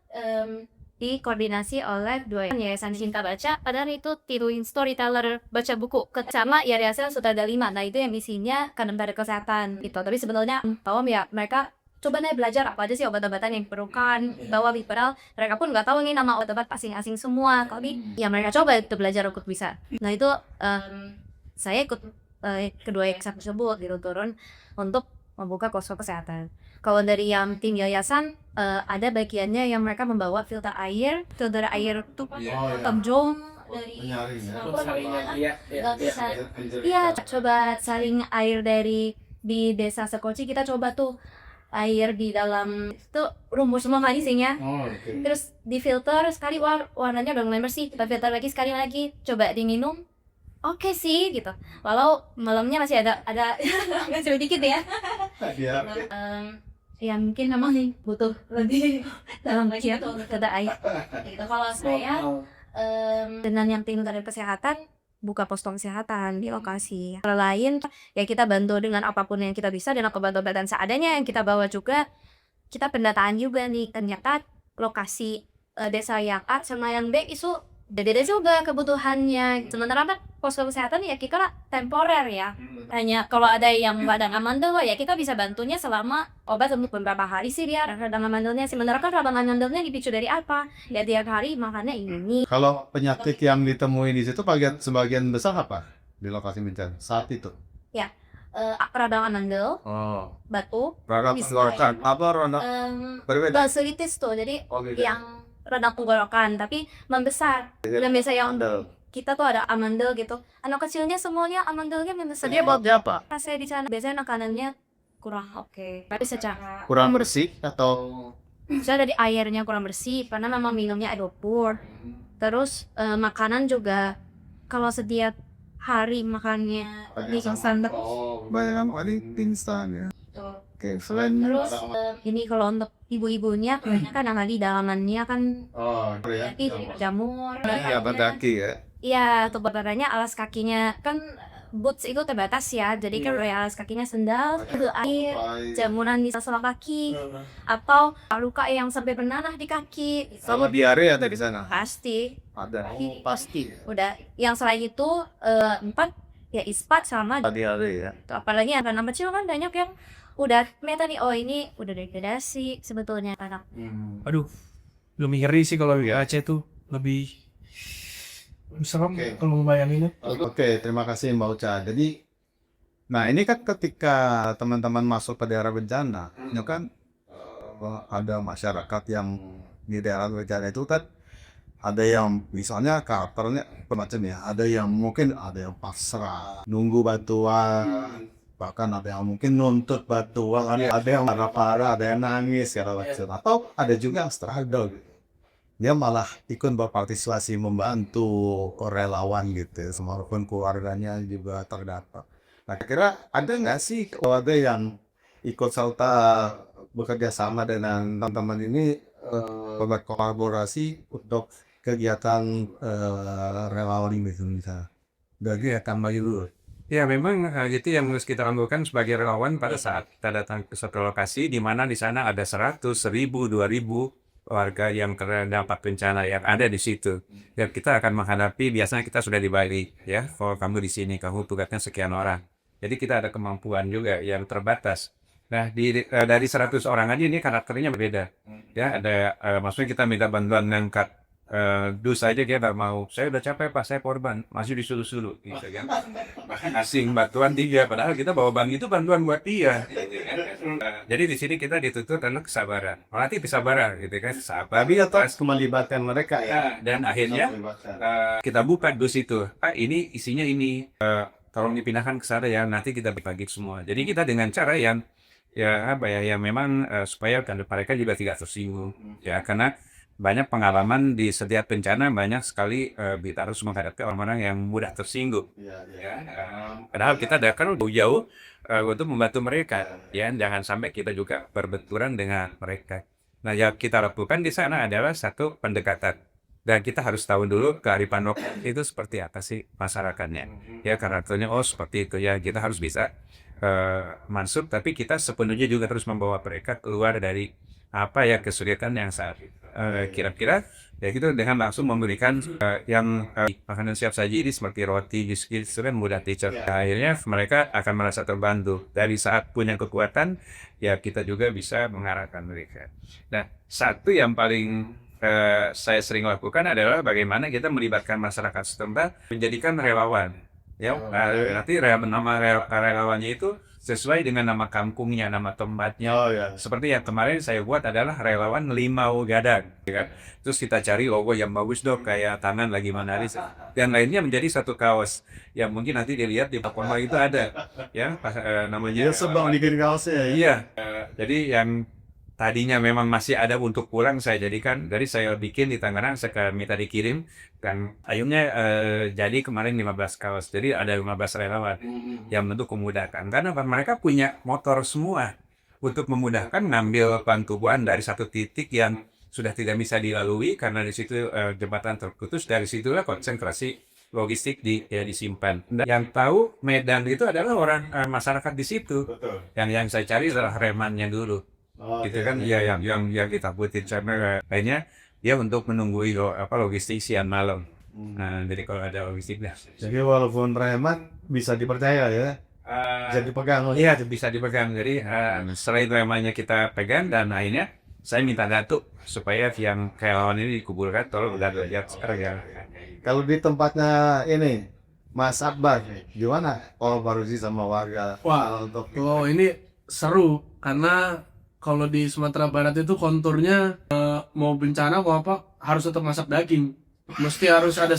dikoordinasi oleh dua yayasan Cinta Baca, padahal itu tiruin storyteller baca buku sama yayasan Sutada 5. Nah itu yang misinya kan pada kesehatan gitu. Tapi sebenarnya tahu ya mereka coba nih belajar apa aja sih obat-obatan yang diperlukan bahwa padahal mereka pun nggak tahu nih nama obat-obat asing-asing semua. Tapi ya mereka coba itu belajar untuk bisa. Nah itu saya ikut kedua yayasan tersebut gitu turun untuk membuka posko kesehatan. Kalau dari yang tim yayasan ada bagiannya yang mereka membawa filter air tuh Tomjong dari iya coba saling air dari di desa Sekoci, kita coba tuh air di dalam itu rumus semua manisnya terus difilter sekali warnanya udah mulai bersih, kita filter lagi sekali lagi coba diminum. Oke sih gitu, walau malamnya masih ada nggak sedikit ya. Ya mungkin memang butuh lebih dalam lagi ya untuk ada air. Gitu. Kalau saya dengan yang tim dari kesehatan buka posko kesehatan di lokasi. Kalau lain ya kita bantu dengan apapun yang kita bisa dan obat-obatan seadanya yang kita bawa juga. Kita pendataan juga nih, ternyata lokasi desa yang A sama yang B itu beda juga kebutuhannya. Sementara kan posko kesehatan ya kita temporer ya. Hanya kalau ada yang radang amandel ya kita bisa bantunya selama obat untuk beberapa hari sih dia radang amandelnya. Sementara kan radang amandelnya dipicu dari apa? Ya tiap hari makannya ini. Kalau penyakit yang ditemui di situ sebagian besar apa? di lokasi bencana saat itu? Radang amandel, Oh, batu, radang Bisa. tenggorokan. Apa radang berbeda? gastritis tuh. Jadi Oh, beda. yang radang tenggorokan tapi membesar. Dan biasa yang kita tuh ada amandel gitu. Anak kecilnya semuanya amandelnya membesar. Dia buat apa? saya di sana biasanya makanannya kurang oke. Tapi secara Kurang bersih atau misalnya dari airnya kurang bersih karena memang minumnya air dapur. Terus makanan juga kalau setiap hari makannya di standar bayang paling pingsan ya? tuh. Oke, selain Terus ini kalau untuk ibu-ibunya kebanyakan yang di dalamannya kan oh, ya. jadi jamur. Iya, pendaki ya. Iya, untuk badannya alas kakinya kan boots itu terbatas ya. Jadi kan dari alas kakinya sendal, itu air, jamuran di sela kaki, atau luka yang sampai bernanah di kaki. Sama diare ada di sana? Pasti. Ada. Oh, pasti. Udah. Yang selain itu 4 ya ispat sama Diare ya. apalagi anak kecil kan banyak yang udah meta nih, oh ini udah degradasi sebetulnya anak. Aduh, lebih ngeri sih kalau di Aceh tuh, lebih serem Oke. kalau membayanginnya. Oke, terima kasih Mbak Uca. Jadi, nah ini kan ketika teman-teman masuk ke daerah bencana, itu kan ada masyarakat yang di daerah bencana itu kan ada yang misalnya karakternya macam ya, ada yang mungkin ada yang pasrah, nunggu bantuan, bahkan ada yang mungkin nuntut bantuan, ada yang marah-marah, ada yang nangis segala macam, atau ada juga yang struggle gitu. Dia malah ikut berpartisipasi membantu relawan gitu, walaupun keluarganya juga terdampak. Nah, kira ada nggak sih keluarga yang ikut serta bekerja sama dengan teman-teman ini berkolaborasi untuk kegiatan relawan ini misalnya? Dari akan bagi dulu. Ya memang itu yang harus kita lakukan sebagai relawan pada saat kita datang ke suatu lokasi di mana di sana ada 100, 1000, 2000 warga yang kena dampak bencana yang ada di situ. Dan kita akan menghadapi, biasanya kita sudah dibagi ya, kalau kamu di sini kamu tugasnya sekian orang. Jadi kita ada kemampuan juga yang terbatas. Nah, dari 100 orang aja ini karakternya berbeda. Ya, ada maksudnya kita minta bantuan ngangkat dus aja dia nggak mau. Saya udah capek Pak, saya korban, masih disuruh-suruh gitu kan. Bahkan asing bantuan dia, padahal kita bawa ban itu bantuan buat dia. Jadi di sini kita dituntut tentang kesabaran. Melatih kesabaran gitu kan, sabar. Tapi atau melibatkan mereka ya. Dan akhirnya kita buka dus itu. Pak, ini isinya ini. Tolong dipindahkan ke sana ya, nanti kita bagi semua. Jadi kita dengan cara yang ya apa ya, yang memang supaya mereka juga tidak tersinggung. Ya, karena banyak pengalaman di setiap bencana, banyak sekali kita harus menghadapi orang-orang yang mudah tersinggung. Ya, padahal kita kan jauh untuk membantu mereka. Ya, jangan sampai kita juga berbenturan dengan mereka. Nah, yang kita lakukan di sana adalah satu pendekatan. Dan kita harus tahu dulu kearifan lokal itu seperti apa sih masyarakatnya. Ya, karakternya oh seperti itu ya. Kita harus bisa masuk, tapi kita sepenuhnya juga terus membawa mereka keluar dari apa ya kesulitan yang saat kira-kira ya gitu, dengan langsung memberikan yang makanan siap saji ini seperti roti, biskuit itu kan mudah dicerna. Akhirnya mereka akan merasa terbantu. Dari saat punya kekuatan ya kita juga bisa mengarahkan mereka. Nah, satu yang paling saya sering lakukan adalah bagaimana kita melibatkan masyarakat setempat menjadikan relawan. Ya, nanti nama relawannya itu sesuai dengan nama kampungnya, nama tempatnya. Oh ya. Seperti yang kemarin saya buat adalah relawan Limau Gadang. Ya kan? Terus kita cari logo yang bagus dong, kayak tangan lagi menarik. Dan lainnya menjadi satu kaos yang mungkin nanti dilihat di platform itu ada. Ya, namanya. Dia sebang bikin kaosnya. Iya. Jadi yang tadinya memang masih ada untuk pulang, saya jadikan, dari saya bikin di Tangerang, saya minta dikirim, dan akhirnya jadi kemarin 15 kaos. Jadi ada 15 relawan yang tentu memudahkan. Karena mereka punya motor semua untuk memudahkan ngambil bantuan dari satu titik yang sudah tidak bisa dilalui karena di situ jembatan terputus. Dari situlah konsentrasi logistik disimpan. Dan yang tahu Medan itu adalah orang masyarakat di situ. Betul. Yang saya cari adalah remannya dulu. Oh, Gitu kan, ya yang kita buatin channel lainnya dia untuk menunggu logistik siang malam. Nah, jadi kalau ada logistiknya. Jadi walaupun reman bisa dipercaya ya. Bisa dipegang. Iya, bisa dipegang. Jadi setelah itu remanya kita pegang, dan akhirnya saya minta datuk supaya yang relawan ini dikuburkan. Tolong udah lihat sekarang ya. Kalau di tempatnya ini Mas Akbar, gimana kolaborasi sama warga? Wah, Untuk oh ini seru karena kalau di Sumatera Barat itu konturnya mau bencana mau apa harus tetap masak daging. Mesti harus ada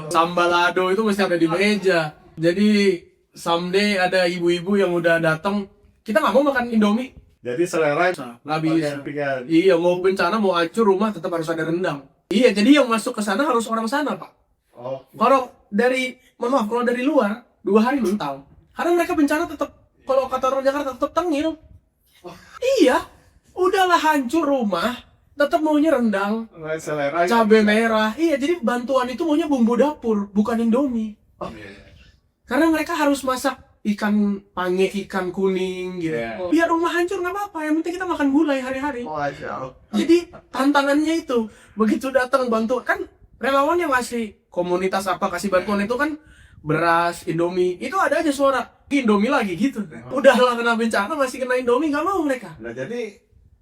sambalado itu mesti ada di meja. Jadi someday ada ibu-ibu yang udah datang, kita nggak mau makan Indomie, jadi selera nggak bisa. Pilihan. Iya, mau bencana mau hancur rumah tetap harus ada rendang. Iya, jadi yang masuk ke sana harus orang sana, Pak. Oh, Kalau dari, mohon maaf, kalau dari luar 2 hari mental. Karena mereka bencana tetap, kalau kata orang Jakarta tetap tengil. Iya, udahlah hancur rumah, tetap maunya rendang, selera. cabai merah. Iya, jadi bantuan itu maunya bumbu dapur, bukan Indomie. Karena mereka harus masak ikan pange, ikan kuning gitu. Iya. Biar rumah hancur nggak apa-apa, yang penting kita makan gulai hari-hari. Masya Allah. Jadi tantangannya itu begitu datang bantu kan relawan yang ngasih komunitas apa kasih bantuan itu kan beras, Indomie, itu ada aja suara Indomie lagi gitu. Udahlah kena bencana masih kena Indomie nggak mau mereka. Nah, jadi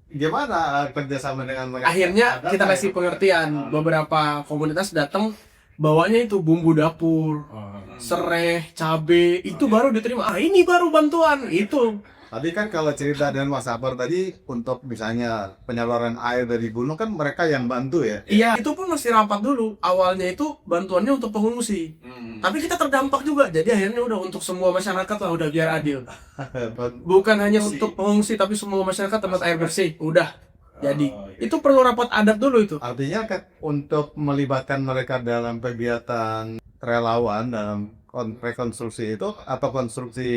gimana kerjasama dengan mereka? Akhirnya Ada kita nggak kasih ya? pengertian. Beberapa komunitas datang bawanya itu bumbu dapur, sereh, cabe, itu baru diterima. Ah ini baru bantuan itu. Tadi kan kalau cerita dengan Mas Akbar tadi untuk misalnya penyaluran air dari gunung kan mereka yang bantu ya. Iya, itu pun mesti rapat dulu. Awalnya itu bantuannya untuk pengungsi. Tapi kita terdampak juga. Jadi akhirnya udah untuk semua masyarakat lah, udah biar adil. Bukan hanya untuk pengungsi tapi semua masyarakat tempat air bersih. Udah. Jadi itu perlu rapat adat dulu itu. Artinya kan untuk melibatkan mereka dalam kegiatan relawan dalam rekonstruksi itu atau konstruksi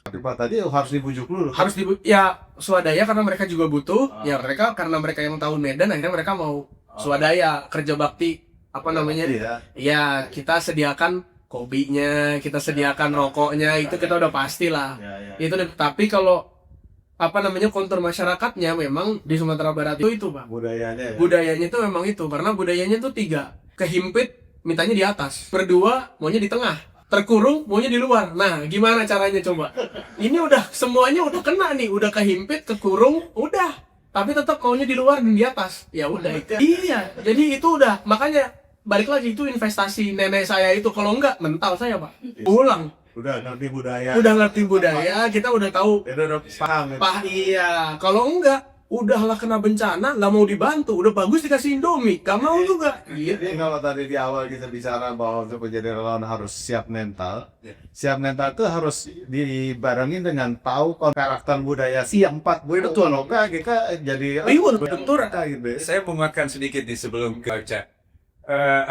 apa tadi harus dibujuk dulu. Harus ya swadaya karena mereka juga butuh. Ya mereka karena mereka yang tahu Medan akhirnya mereka mau swadaya kerja bakti apa namanya? Iya. Ya kita sediakan kopinya, kita sediakan rokoknya itu kita udah pasti lah. Ya, ya. Itu tapi kalau apa namanya kontur masyarakatnya memang di Sumatera Barat itu Pak. Budayanya ya. Budayanya itu memang itu karena budayanya itu 3. Kehimpit mintanya di atas, berdua maunya di tengah, terkurung maunya di luar. Nah, gimana caranya coba? Ini udah semuanya udah kena nih, udah kehimpit, kekurung, udah. Tapi tetap maunya di luar dan di atas. Ya udah itu. Iya, jadi itu udah. Makanya balik lagi itu investasi nenek saya itu kalau enggak mental saya, Pak. Pulang. Udah ngerti budaya. Udah ngerti budaya, kita udah tahu. Itu udah paham. Ya. Iya, kalau enggak udahlah kena bencana, nggak mau dibantu, udah bagus dikasih Indomie, gak mau juga. Jadi kalau tadi di awal kita bicara bahwa untuk menjadi relawan harus siap mental, siap mental itu harus dibarengi dengan tahu karakter budaya si 4 itu tuh loh kita jadi Betul. gitu. Saya menguatkan sedikit di sebelum ke Ocha.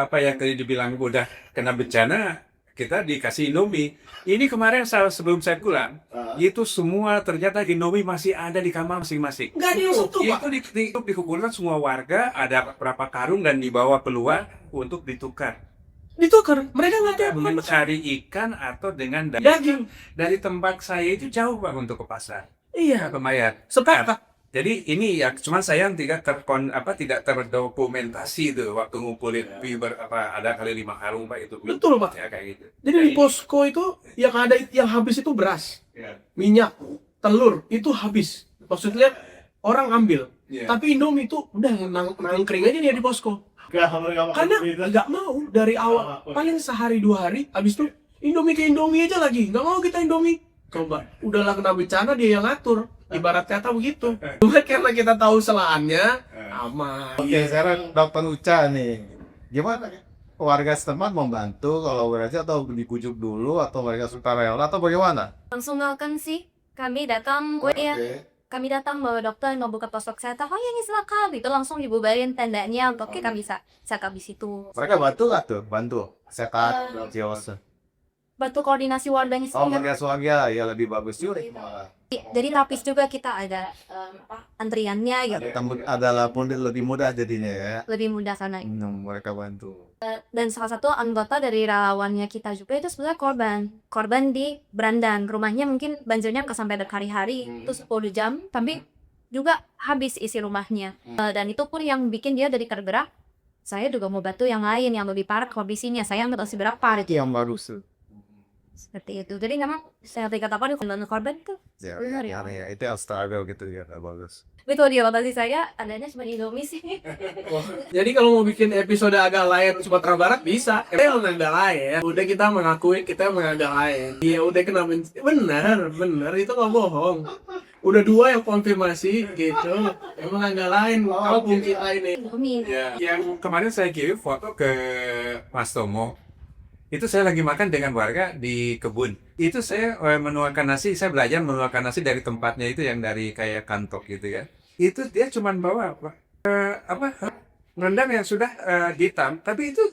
Apa yang tadi dibilang udah kena bencana, kita dikasih Indomie. Ini kemarin sebelum saya pulang, itu semua ternyata Indomie masih ada di kamar masing-masing. Nggak ada yang sentuh, Pak. Itu dikumpulkan semua warga, ada berapa karung dan dibawa keluar untuk ditukar. Ditukar, mereka nggak ada Mencari ikan atau dengan daging. dari tempat saya itu jauh Pak untuk ke pasar. Iya, Lumayan. sepakat. Jadi ini ya cuman saya tidak tidak terdokumentasi itu waktu ngumpulin ada kali 5 karung Pak itu. Betul, Pak. Ya kayak gitu. Jadi di posko itu yang ada yang habis itu beras, Ya. minyak, telur itu habis. Maksudnya orang ambil. Iya. Tapi Indomie itu udah nangkring aja dia di posko. Karena nggak mau dari awal, paling sehari 2 hari, habis itu Indomie ke Indomie aja lagi, nggak mau kita Indomie. Coba, udahlah kena bencana dia yang ngatur, ibarat kata begitu. Cuma karena kita tahu selaannya, aman. Oke, sekarang Dokter Uca nih, gimana warga setempat membantu kolaborasi atau dibujuk dulu atau mereka sukarela atau bagaimana? Langsung welcome sih. Kami datang, kami datang bawa dokter mau buka pos kesehatan. Oh ya ini silakan. Itu langsung dibubarin tendanya untuk kita bisa cakap di situ. Mereka bantu nggak tuh? Bantu. Sekat, Cios. Bantu koordinasi warganya sih. Oh, warga warga ya lebih bagus juga. Jadi lapis juga kita ada antriannya gitu. Adalah pun lebih mudah jadinya ya. Lebih mudah karena Mereka bantu. dan salah satu anggota dari relawannya kita juga itu sebenarnya korban di Brandan. Rumahnya mungkin banjirnya sampai berhari-hari itu 10 jam tapi juga habis isi rumahnya. Dan itu pun yang bikin dia dari tergerak. Saya juga mau bantu yang lain yang lebih parah kondisinya. Saya nggak tahu seberapa itu. Yang baru sih. seperti itu. Jadi memang saya dikatakan korban tuh Ya, benar ya. ya, itu yang struggle gitu ya, nggak bagus. Betul dia lokasi saya adanya cuma di Indomie sih. Jadi kalau mau bikin episode agak lain Sumatera Barat bisa. Kita agak lain. Udah kita mengakui kita memang agak lain. Iya udah kena bener itu nggak bohong. Udah 2 yang konfirmasi gitu. Emang agak lain. Kampung kita ini. Indomie. Ya, yang kemarin saya kirim foto ke Mas Tomo. Itu saya lagi makan dengan warga di kebun. Itu saya menuangkan nasi, saya belajar menuangkan nasi dari tempatnya itu yang dari kayak kantok gitu ya. Itu dia cuman bawa rendang yang sudah hitam, tapi itu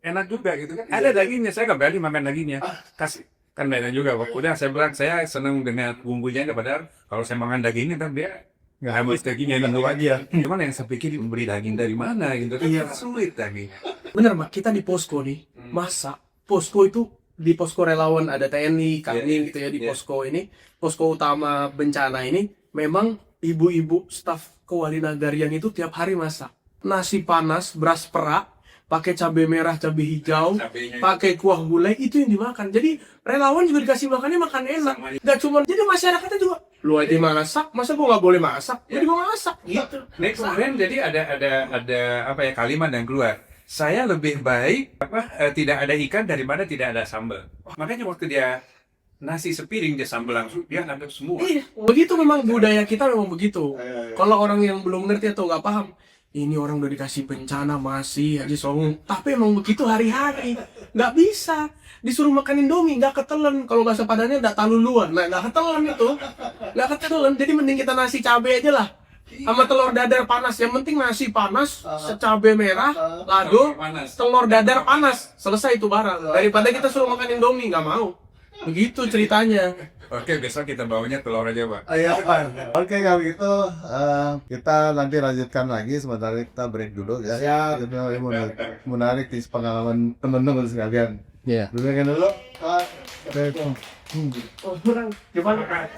enak juga gitu kan. Ada dagingnya, saya nggak berani makan dagingnya. Kasih kan beda juga. Udah saya bilang saya senang dengan bumbunya padahal kalau saya makan dagingnya kan dia nggak habis dagingnya itu aja. Cuman yang saya pikir beli daging dari mana gitu kan sulit daging. Bener Mak, kita di posko nih. Masa posko itu di posko relawan ada TNI, kami gitu ya di posko ini, posko utama bencana ini memang ibu-ibu staf Kewali-Nagarian itu tiap hari masak nasi panas, beras perak, pakai cabai merah, cabai hijau, pakai kuah gulai itu yang dimakan. Jadi relawan juga dikasih makannya makan enak. Gak cuma jadi masyarakatnya juga. Lu aja masak, masa gua nggak boleh masak? Jadi gua masak gitu. Next kemarin jadi ada apa ya kalimat yang keluar. Saya lebih baik tidak ada ikan daripada tidak ada sambal. Makanya waktu dia nasi sepiring dia sambal langsung dia ngadep semua. Iya, begitu memang budaya kita memang begitu. Kalau orang yang belum ngerti atau nggak paham, ini orang udah dikasih bencana masih aja songong. Tapi emang begitu hari-hari, nggak bisa disuruh makan Indomie nggak ketelen. Kalau bahasa Padannya nggak taluluan, nah nggak ketelen itu, nggak ketelen. Jadi mending kita nasi cabai aja lah, sama telur dadar panas. Yang penting nasi panas, secabai merah, lado, telur dadar panas, selesai itu barang. Daripada kita suruh makan Indomie nggak mau. Begitu ceritanya. Oke, besok kita bawanya telur aja, Pak. Iya, Pak. Oke, kalau gitu kita nanti lanjutkan lagi. Sebentar kita break dulu ya. Ya, itu menarik di pengalaman teman-teman sekalian. Iya. Dulu dulu. Pak. Gimana?